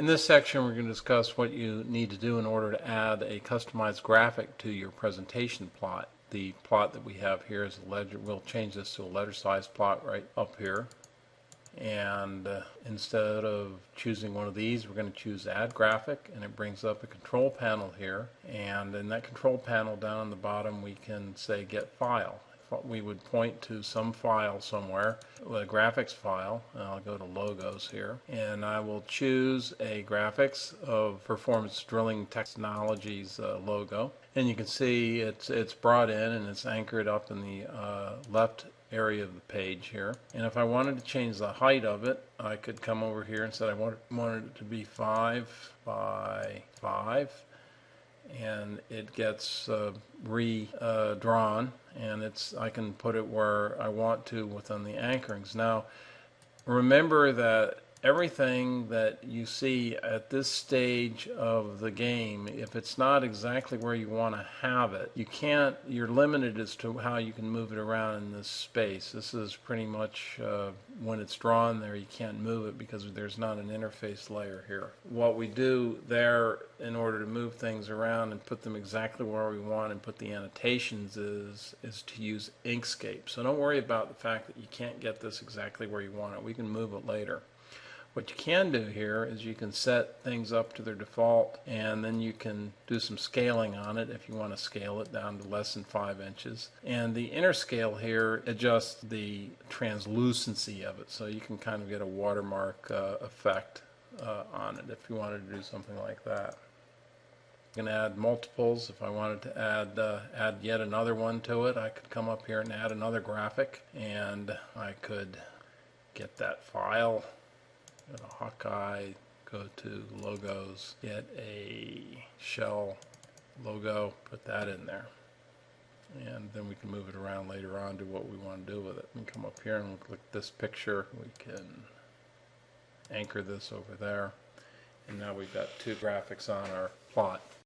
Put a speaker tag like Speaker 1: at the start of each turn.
Speaker 1: In this section, we're going to discuss what you need to do in order to add a customized graphic to your presentation plot. The plot that we have here is a ledger. We'll change this to a letter size plot right up here. And instead of choosing one of these, we're going to choose Add Graphic, and it brings up a control panel here. And in that control panel down on the bottom, we can say Get File. We would point to some file somewhere, a graphics file, and I'll go to Logos here, and I will choose a graphics of Performance Drilling Technologies logo, and you can see it's brought in and it's anchored up in the left area of the page here. And if I wanted to change the height of it, I could come over here and say I wanted it to be 5 by 5, and it gets redrawn, and I can put it where I want to within the anchorings. Now remember that everything that you see at this stage of the game, if it's not exactly where you want to have it, you're limited as to how you can move it around in this space. This is pretty much when it's drawn there, you can't move it because there's not an interface layer here. What we do there in order to move things around and put them exactly where we want and put the annotations is to use Inkscape. So don't worry about the fact that you can't get this exactly where you want it. We can move it later. What you can do here is you can set things up to their default, and then you can do some scaling on it if you want to scale it down to less than 5 inches. And the inner scale here adjusts the translucency of it, so you can kind of get a watermark effect on it if you wanted to do something like that. You can add multiples. If I wanted to add yet another one to it, I could come up here and add another graphic, and I could get that file. Go to Hawkeye, go to Logos, get a shell logo, put that in there, and then we can move it around later on to what we want to do with it. We can come up here and we'll click this picture. We can anchor this over there, and now we've got 2 graphics on our plot.